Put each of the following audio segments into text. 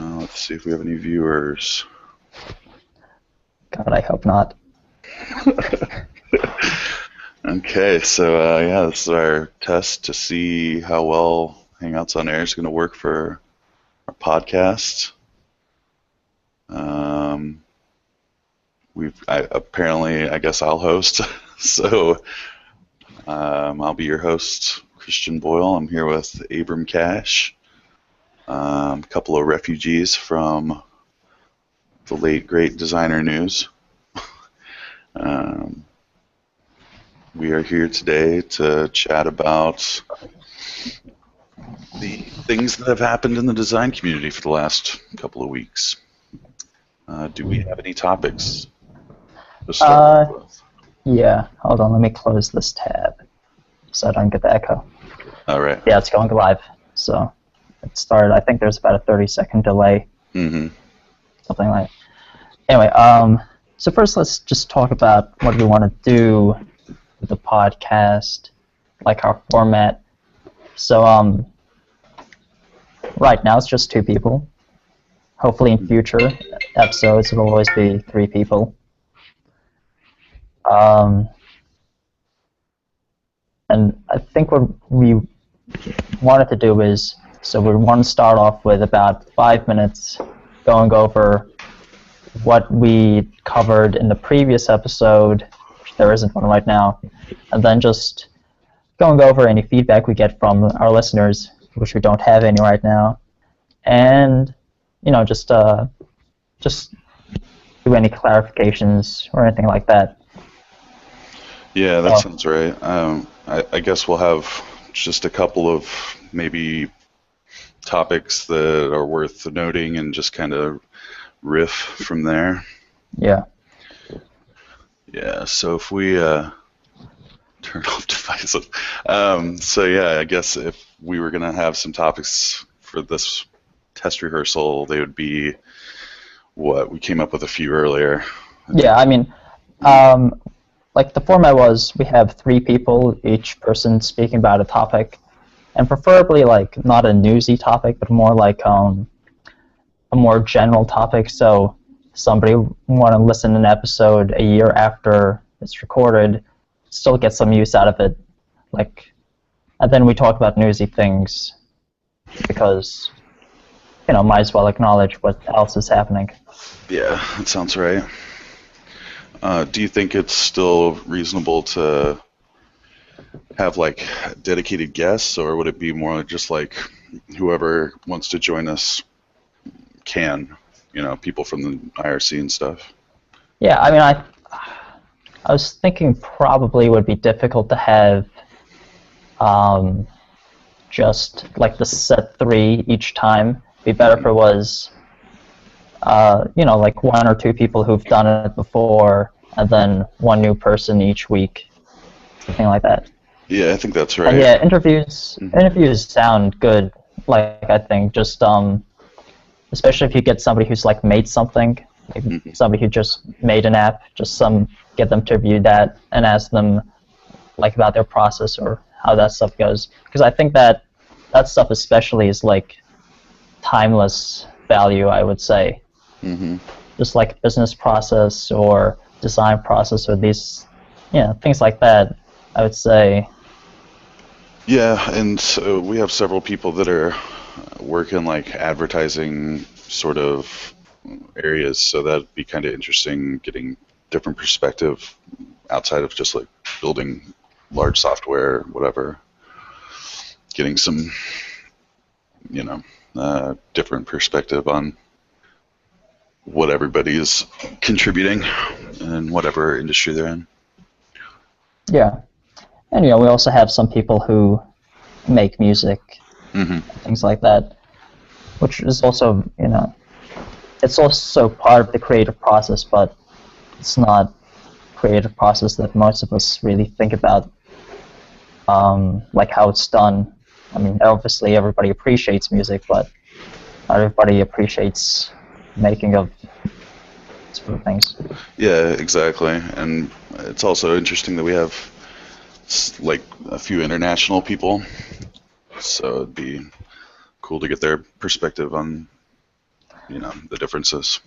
Let's see if we have any viewers. God, I hope not. Okay, so yeah, this is our test to see how well Hangouts on Air is going to work for our podcast. Apparently, I guess I'll host. So I'll be your host, Christian Boyle. I'm here with Abram Cash, a couple of refugees from the late great Designer News. We are here today to chat about the things that have happened in the design community for the last couple of weeks. Do we have any topics to start with? Yeah, hold on, let me close this tab so I don't get the echo. All right. Yeah, it's going live. So it started, I think there's about a 30-second delay. Mm-hmm. Something like that. Anyway, so first let's just talk about what we want to do with the podcast, like our format. So right now it's just 2 people. Hopefully in future episodes it will always be 3 people. And I think what we wanted to do is, so we want to start off with about 5 minutes going over what we covered in the previous episode, which there isn't one right now, and then just going over any feedback we get from our listeners, which we don't have any right now, and just do any clarifications or anything like that. Yeah, that sounds right. I guess we'll have just a couple of maybe topics that are worth noting and just kind of riff from there. Yeah. Yeah, so if we turn off devices. So yeah, I guess if we were going to have some topics for this test rehearsal, they would be what? We came up with a few earlier. Yeah, I mean, like the format was we have 3 people, each person speaking about a topic, and preferably like not a newsy topic, but more like a more general topic. So somebody want to listen to an episode a year after it's recorded, still get some use out of it. And then we talk about newsy things because might as well acknowledge what else is happening. Yeah, that sounds right. Do you think it's still reasonable to have like dedicated guests, or would it be more just like whoever wants to join us can, people from the IRC and stuff? Yeah, I mean, I was thinking probably it would be difficult to have just like the set 3 each time. It'd be better if it was like 1 or 2 people who've done it before, and then 1 new person each week, something like that. Yeah, I think that's right. And yeah, interviews sound good. Like I think just especially if you get somebody who's like made something, like somebody who just made an app, just get them to review that and ask them like about their process or how that stuff goes. Because I think that stuff especially is like timeless value, I would say. Mm-hmm. Just like business process or design process or these, things like that, I would say. Yeah, and we have several people that are working like advertising sort of areas, so that'd be kind of interesting, getting different perspective outside of just like building large software, whatever. Getting some, different perspective on what everybody's contributing in whatever industry they're in. Yeah. And we also have some people who make music, things like that, which is also, it's also part of the creative process, but it's not creative process that most of us really think about, like how it's done. I mean, obviously everybody appreciates music, but not everybody appreciates making of sort of things. Yeah, exactly. And it's also interesting that we have like a few international people, so it'd be cool to get their perspective on the differences.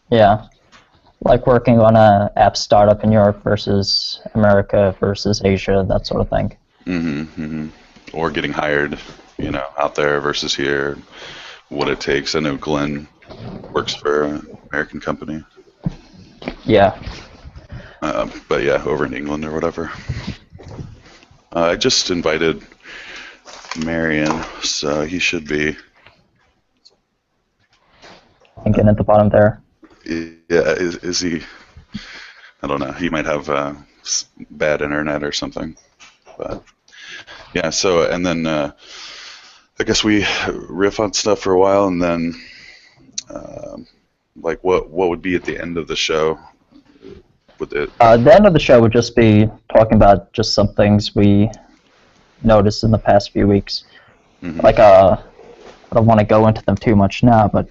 Yeah. Like working on a app startup in Europe versus America versus Asia, that sort of thing. Or getting hired, out there versus here, what it takes. I know Glenn works for an American company. Yeah. But yeah, over in England or whatever. I just invited Marion, so he should be. And getting at the bottom there. Yeah, is he? I don't know. He might have bad internet or something. But yeah, so and then I guess we riff on stuff for a while, and then like what would be at the end of the show? With it? The end of the show would just be talking about just some things we noticed in the past few weeks. Like I don't want to go into them too much now, but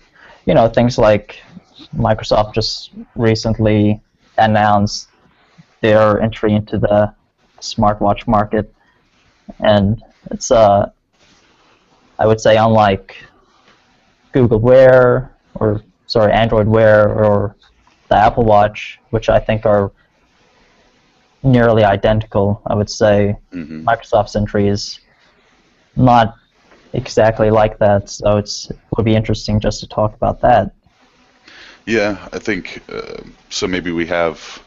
things like Microsoft just recently announced their entry into the smartwatch market, and it's I would say unlike Google Wear Android Wear or the Apple Watch, which I think are nearly identical, I would say Microsoft's entry is not exactly like that, so it would be interesting just to talk about that. Yeah, I think so. Maybe we have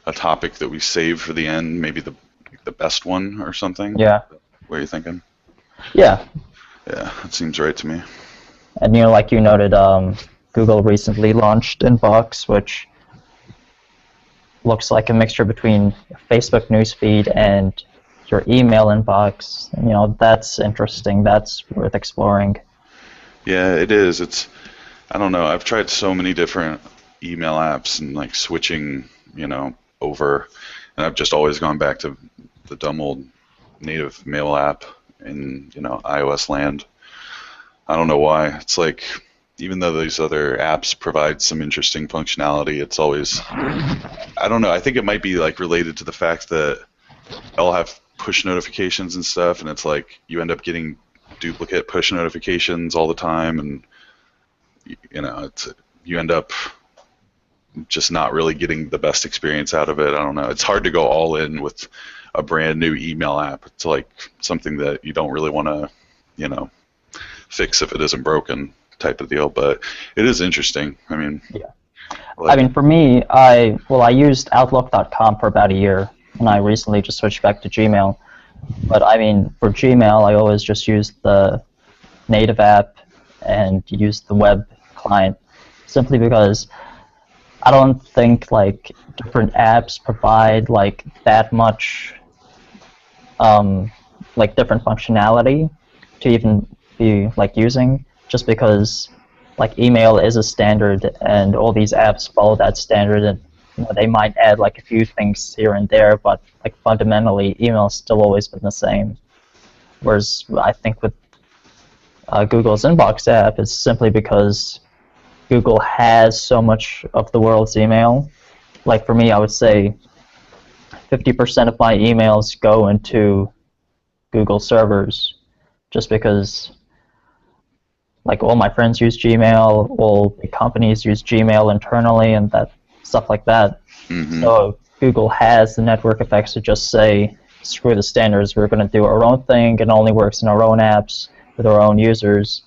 a topic that we save for the end, maybe the best one or something. Yeah. What are you thinking? Yeah. Yeah, that seems right to me. And like you noted, Google recently launched Inbox, which looks like a mixture between Facebook newsfeed and your email inbox. That's interesting. That's worth exploring. Yeah, it is. I don't know. I've tried so many different email apps and like switching, over, and I've just always gone back to the dumb old native mail app in, iOS land. I don't know why. It's like, even though these other apps provide some interesting functionality, it's always, I don't know. I think it might be like related to the fact that they'll have push notifications and stuff, and it's like you end up getting duplicate push notifications all the time, and you end up just not really getting the best experience out of it. I don't know. It's hard to go all in with a brand new email app. It's like something that you don't really want to, fix if it isn't broken type of deal. But it is interesting. I mean, yeah. For me, I used Outlook.com for about a year, and I recently just switched back to Gmail. But for Gmail, I always just used the native app and used the web client, simply because I don't think like different apps provide like that much like different functionality to even be like using, just because like email is a standard and all these apps follow that standard, and they might add like a few things here and there, but like fundamentally email's still always been the same. Whereas I think with Google's Inbox app, it's simply because Google has so much of the world's email. Like for me, I would say 50% of my emails go into Google servers, just because like all my friends use Gmail, all the companies use Gmail internally, and that stuff like that. So Google has the network effects to just say, screw the standards, we're going to do our own thing, it only works in our own apps with our own users.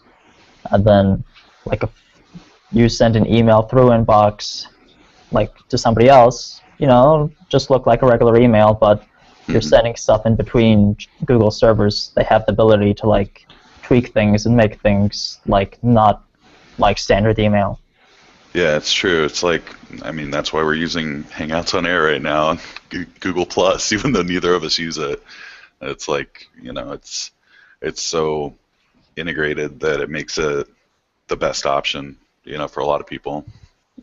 And then like if you send an email through Inbox like to somebody else, just look like a regular email, but you're sending stuff in between Google servers. They have the ability to like tweak things and make things like not like standard email. Yeah, it's true. It's like, that's why we're using Hangouts on Air right now, and Google Plus, even though neither of us use it. It's like, it's so integrated that it makes it the best option, for a lot of people.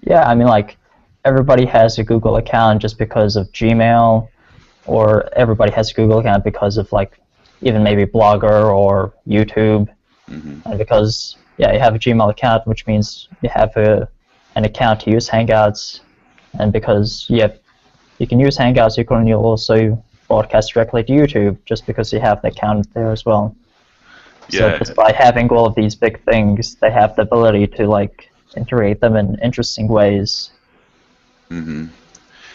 Yeah, like everybody has a Google account just because of Gmail, or everybody has a Google account because of like even maybe Blogger or YouTube, and because you have a Gmail account, which means you have an account to use Hangouts, and because you can use Hangouts, you can also broadcast directly to YouTube just because you have the account there as well. Yeah. So just by having all of these big things, they have the ability to like integrate them in interesting ways. Hmm.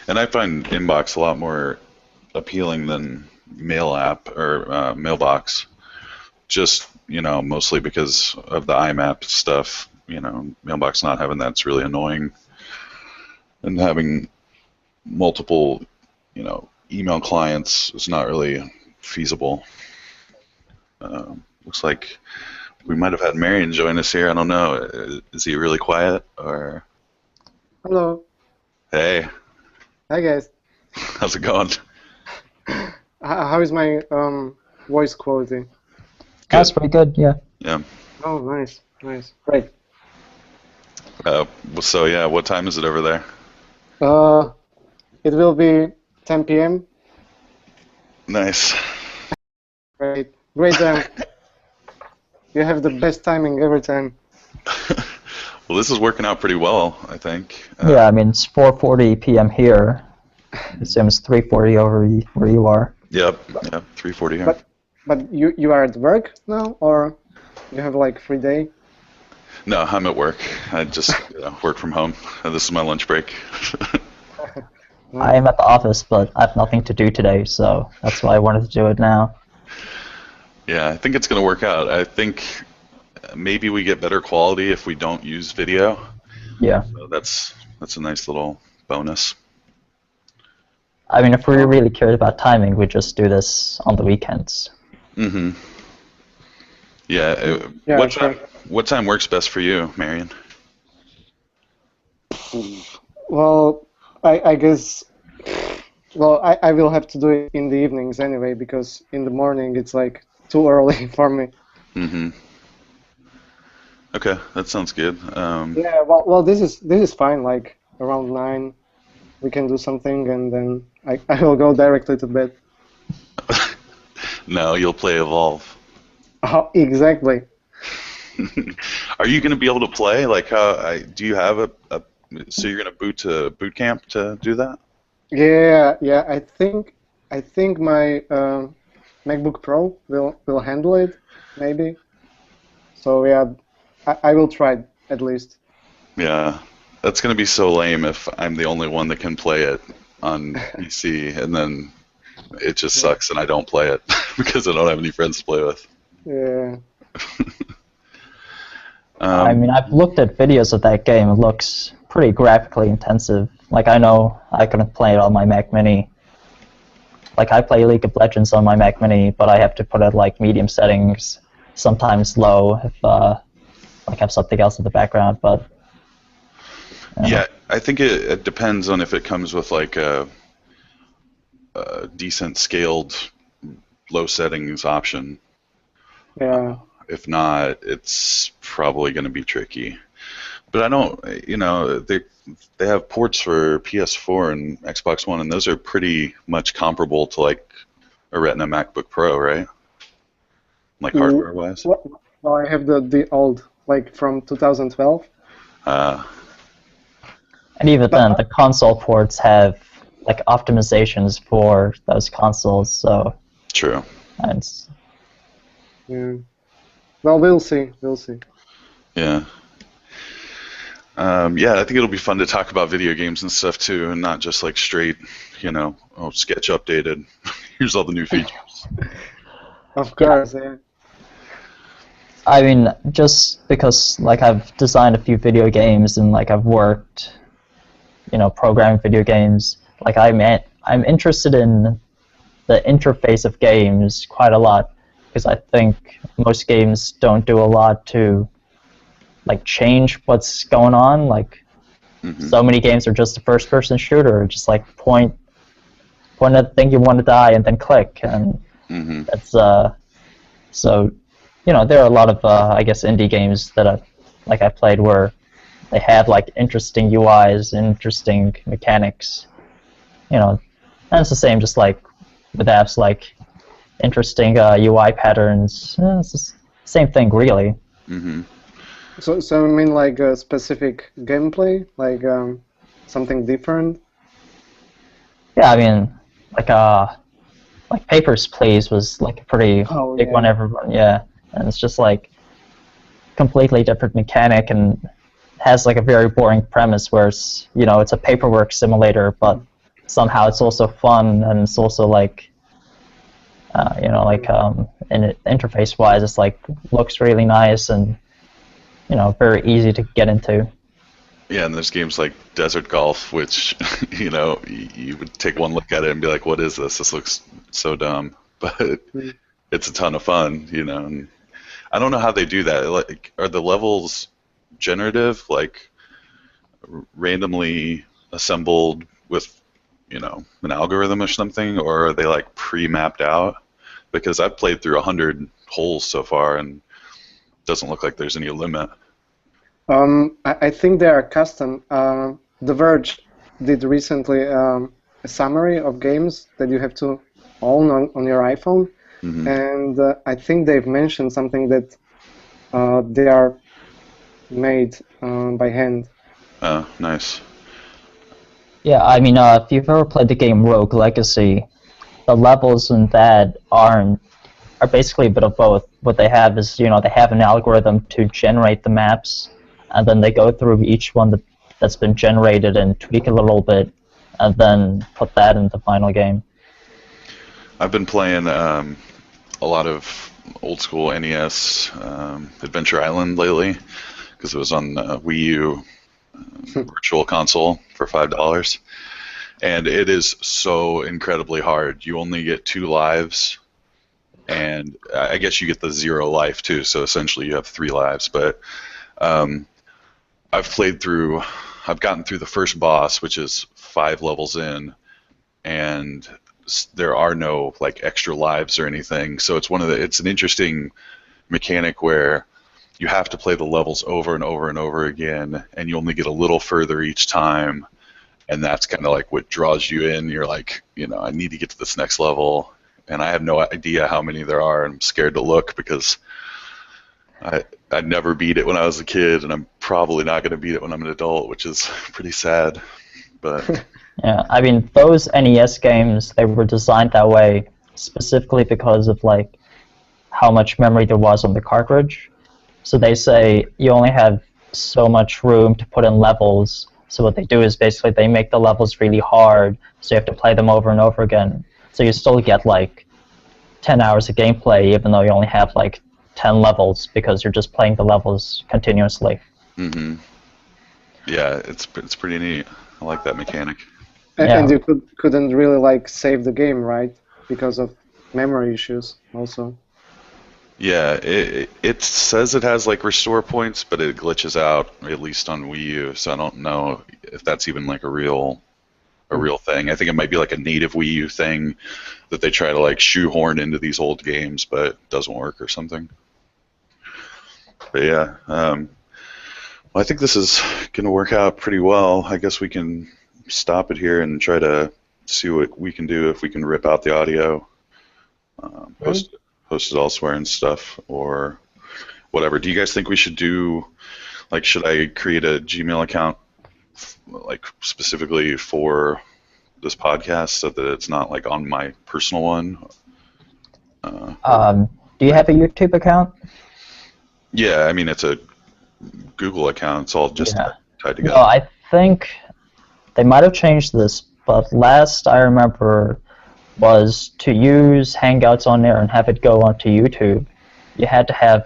And I find Inbox a lot more appealing than Mail app or Mailbox. Just, mostly because of the IMAP stuff. Mailbox not having that's really annoying. And having multiple, email clients is not really feasible. Looks like we might have had Marion join us here. I don't know. Is he really quiet or? Hello. Hey, Hi guys. how's it going? How is my voice quality? That's pretty good, yeah. Yeah. Oh, nice, nice, great. So yeah, what time is it over there? It will be 10 p.m. Nice. Great, great. You have the best timing every time. Well, this is working out pretty well, I think. Yeah, I mean, it's 4:40 p.m. here. I assume it's 3:40 over where you are. Yep. 3:40 here. But you are at work now, or you have like free day? No, I'm at work. I just work from home. This is my lunch break. I am at the office, but I have nothing to do today, so that's why I wanted to do it now. Yeah, I think it's going to work out. I think maybe we get better quality if we don't use video. Yeah. So that's a nice little bonus. I mean, if we really cared about timing, we'd just do this on the weekends. Mm-hmm. Yeah. Yeah, What time works best for you, Marion? Well, I guess. Well, I will have to do it in the evenings anyway, because in the morning it's like too early for me. Mm-hmm. Okay, that sounds good. Yeah, well, this is fine. Like around 9, we can do something, and then I will go directly to bed. No, you'll play Evolve. Oh, exactly. Are you going to be able to play? Like, do you have so you're going to boot to boot camp to do that? Yeah. I think my MacBook Pro will handle it, maybe. So yeah, I will try at least. Yeah, that's going to be so lame if I'm the only one that can play it on PC, and then it just sucks and I don't play it because I don't have any friends to play with. Yeah. I mean, I've looked at videos of that game. It looks pretty graphically intensive. Like, I know I couldn't play it on my Mac Mini. Like, I play League of Legends on my Mac Mini, but I have to put it like medium settings, sometimes low if like have something else in the background. But yeah, I think it depends on if it comes with like a decent scaled low settings option. Yeah. If not, it's probably going to be tricky. But I don't, they have ports for PS4 and Xbox One, and those are pretty much comparable to like a Retina MacBook Pro, right? Like hardware-wise. Well, I have the old, like from 2012. and even then, the console ports have like optimizations for those consoles. So True. it's Yeah. Well, we'll see. Yeah. Yeah, I think it'll be fun to talk about video games and stuff too, and not just like straight, Sketch updated. Here's all the new features. Of course, yeah. I mean, just because like I've designed a few video games and like I've worked, programming video games. Like I'm interested in the interface of games quite a lot because I think most games don't do a lot to like change what's going on. Like so many games are just a first-person shooter, just like point at the thing you want to die and then click, and that's so. There are a lot of, I guess, indie games that I played where they have like interesting UIs, interesting mechanics. And it's the same, just like with apps, like interesting UI patterns. It's the same thing, really. Mm-hmm. So I mean like a specific gameplay, like something different. Yeah, I mean, like Papers, Please was like a pretty big one. Everyone, yeah. And it's just like completely different mechanic, and has like a very boring premise where it's it's a paperwork simulator, but somehow it's also fun and it's also like and interface wise it's like looks really nice and very easy to get into. Yeah, and there's games like Desert Golf, which, you would take one look at it and be like, what is this? This looks so dumb. But it's a ton of fun, And I don't know how they do that. Like, are the levels generative, like randomly assembled with, an algorithm or something? Or are they like pre-mapped out? Because I've played through 100 holes so far and it doesn't look like there's any limit. I think they are custom. The Verge did recently a summary of games that you have to own on your iPhone, and I think they've mentioned something that they are made by hand. Oh, nice. Yeah, I mean, if you've ever played the game Rogue Legacy, the levels in that are basically a bit of both. What they have is, they have an algorithm to generate the maps, and then they go through each one that's been generated and tweak a little bit, and then put that in the final game. I've been playing a lot of old school NES Adventure Island lately because it was on Wii U Virtual Console for $5, and it is so incredibly hard. You only get 2 lives, and I guess you get the 0 life too. So essentially, you have 3 lives, but I've gotten through the first boss, which is 5 levels in, and there are no like extra lives or anything. So it's an interesting mechanic where you have to play the levels over and over and over again, and you only get a little further each time, and that's kind of like what draws you in. You're like, I need to get to this next level, and I have no idea how many there are, and I'm scared to look because I never beat it when I was a kid, and I'm probably not going to beat it when I'm an adult, which is pretty sad. But yeah, I mean, those NES games, they were designed that way specifically because of like how much memory there was on the cartridge. So they say you only have so much room to put in levels. So what they do is basically they make the levels really hard, so you have to play them over and over again. So you still get like 10 hours of gameplay, even though you only have like 10 levels because you're just playing the levels continuously. Mm-hmm. Yeah, it's pretty neat. I like that mechanic. And you couldn't really like save the game, right? Because of memory issues also. Yeah, it says it has like restore points, but it glitches out, at least on Wii U, so I don't know if that's even like a real thing. I think it might be like a native Wii U thing that they try to like shoehorn into these old games, but it doesn't work or something. But yeah, well, I think this is going to work out pretty well. I guess we can stop it here and try to see what we can do, if we can rip out the audio, post it elsewhere and stuff, or whatever. Do you guys think we should do, like, should I create a Gmail account, like, specifically for this podcast so that it's not, like, on my personal one? Do you have a YouTube account? Yeah, I mean, it's a Google account. It's all just tied together. No, I think they might have changed this, but last I remember was to use Hangouts on there and have it go onto YouTube. You had to have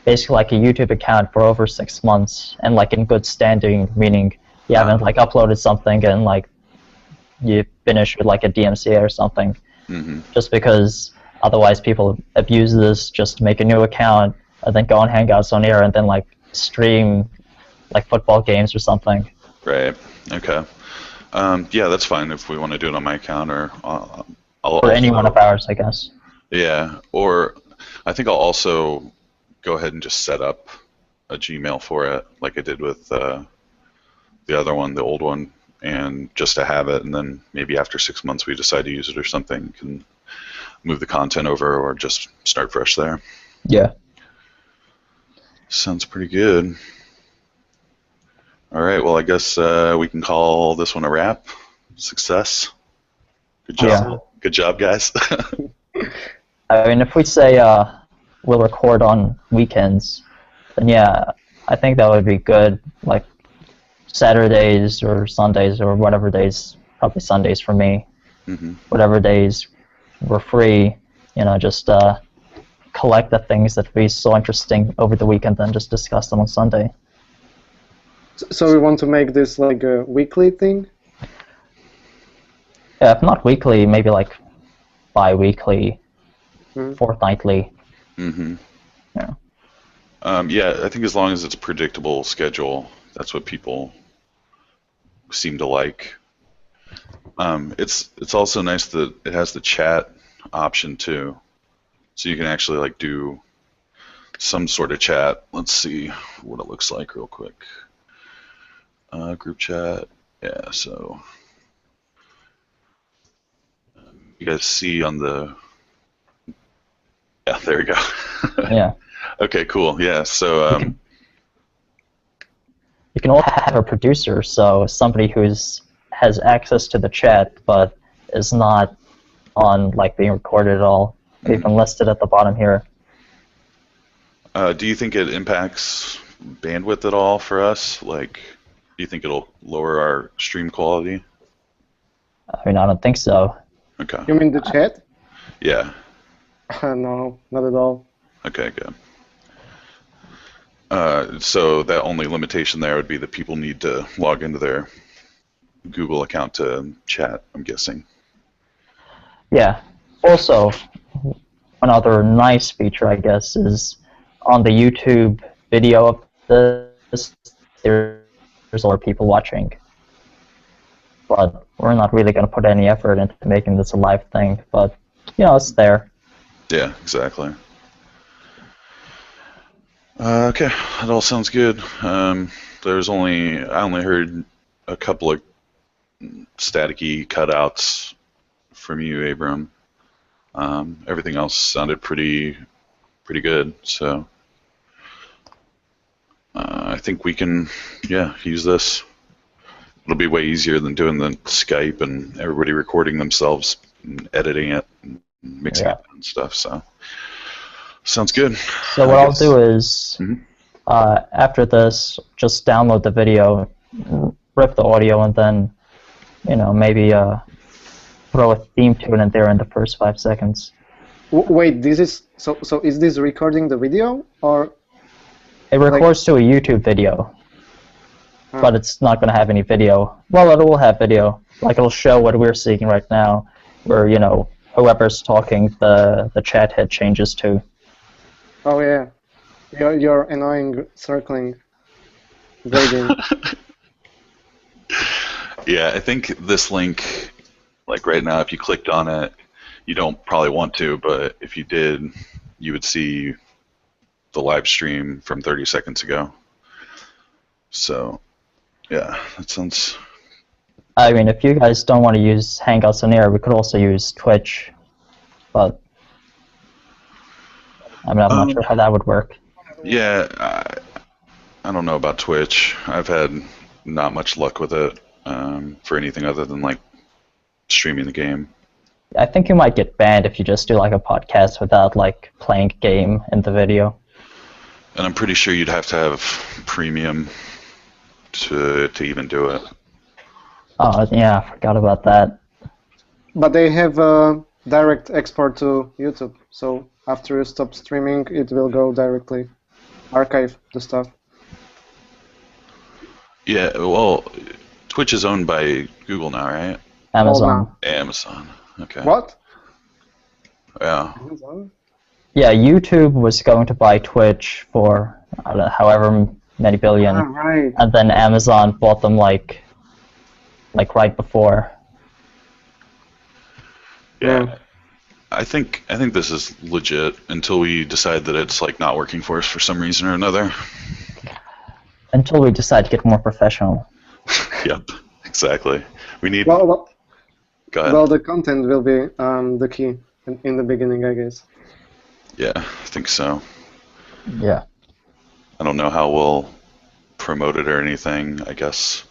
basically like a YouTube account for over 6 months and like in good standing, meaning you haven't like uploaded something and like you finish with like a DMCA or something. Mm-hmm. Just because otherwise people abuse this just to make a new account and then go on Hangouts on air and then like stream like football games or something. Right. Okay. Yeah, that's fine if we want to do it on my account, or or any one of ours, I guess. Yeah, or I think I'll also go ahead and just set up a Gmail for it, like I did with the other one, the old one, and just to have it, and then maybe after 6 months we decide to use it or something, can move the content over or just start fresh there. Yeah. Sounds pretty good. All right, well, I guess we can call this one a wrap. Success. Good job. Yeah. Good job, guys. I mean, if we say we'll record on weekends, then yeah, I think that would be good. Like Saturdays or Sundays or whatever days, probably Sundays for me. Mm-hmm. Whatever days we're free, just collect the things that we saw interesting over the weekend and just discuss them on Sunday. So we want to make this like a weekly thing? Yeah, if not weekly, maybe like bi-weekly, fortnightly. Mm-hmm. Yeah. Yeah, I think as long as it's a predictable schedule, that's what people seem to like. It's also nice that it has the chat option too, so you can actually like do some sort of chat. Let's see what it looks like real quick. Group chat. Yeah, so you guys see on the. Yeah, there we go. Yeah. Okay, cool. Yeah, so you can also have a producer, so somebody has access to the chat but is not on like being recorded at all. They've been listed at the bottom here. do you think it impacts bandwidth at all for us? Like, do you think it'll lower our stream quality? I mean, I don't think so. Okay. You mean the chat? Yeah. No, not at all. Okay, good. So that only limitation there would be that people need to log into their Google account to chat, I'm guessing. Yeah. Also, another nice feature, I guess, is on the YouTube video of this, there's a lot of people watching. But we're not really going to put any effort into making this a live thing, but, it's there. Yeah, exactly. Okay, that all sounds good. I only heard a couple of staticky cutouts from you, Abram. Everything else sounded pretty good. So I think we can, use this. It'll be way easier than doing the Skype and everybody recording themselves and editing it and mixing it and stuff. So sounds good. So what I'll do is, after this, just download the video, rip the audio, and then, maybe throw a theme tune in there in the first 5 seconds. Wait, this is so is this recording the video or? It records to a YouTube video, but it's not going to have any video. Well, it will have video. Like, it'll show what we're seeing right now, where, whoever's talking, the chat head changes to. Oh yeah, your annoying circling gradient. Yeah, I think this link, like right now, if you clicked on it, you don't probably want to, but if you did, you would see the live stream from 30 seconds ago. So, yeah, that sounds... I mean, if you guys don't want to use Hangouts on Air, we could also use Twitch, but I'm not sure how that would work. Yeah, I don't know about Twitch. I've had not much luck with it for anything other than like streaming the game. I think you might get banned if you just do like a podcast without like playing a game in the video. And I'm pretty sure you'd have to have premium to even do it. Oh yeah, I forgot about that. But they have a direct export to YouTube, so after you stop streaming, it will go directly archive the stuff. Yeah, well, Twitch is owned by Google now, right? Amazon. Amazon. Okay. What? Yeah. Amazon? Yeah, YouTube was going to buy Twitch for I don't know, however many billion, Right. and then Amazon bought them like right before. Yeah. I think this is legit until we decide that it's like not working for us for some reason or another. Until we decide to get more professional. Yep. Exactly. We need. Well, Go ahead. well, the content will be the key in the beginning, I guess. Yeah, I think so. Yeah. I don't know how we'll promote it or anything. I guess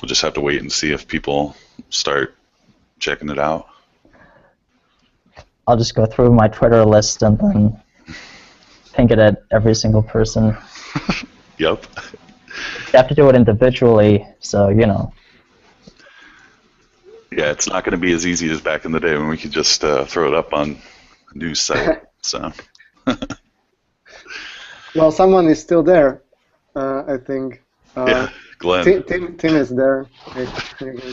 we'll just have to wait and see if people start checking it out. I'll just go through my Twitter list and then ping it at every single person. Yep. You have to do it individually, so you know. Yeah, it's not going to be as easy as back in the day when we could just throw it up on a news site. So. Well, someone is still there, I think. Yeah, Glenn. Tim is there. I think.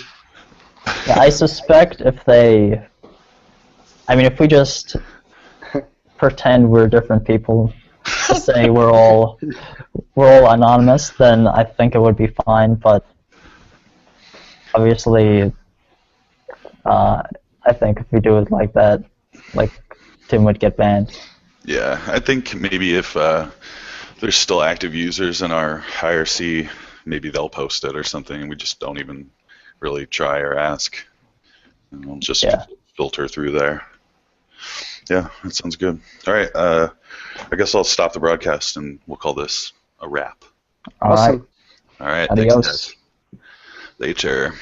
Yeah, I suspect if if we just pretend we're different people, say we're all anonymous, then I think it would be fine. But obviously, I think if we do it like that, like Tim would get banned. Yeah, I think maybe if there's still active users in our IRC, maybe they'll post it or something, and we just don't even really try or ask. And we'll just filter through there. Yeah, that sounds good. All right, I guess I'll stop the broadcast and we'll call this a wrap. All right. Awesome. All right, Adios. thanks, guys. Later.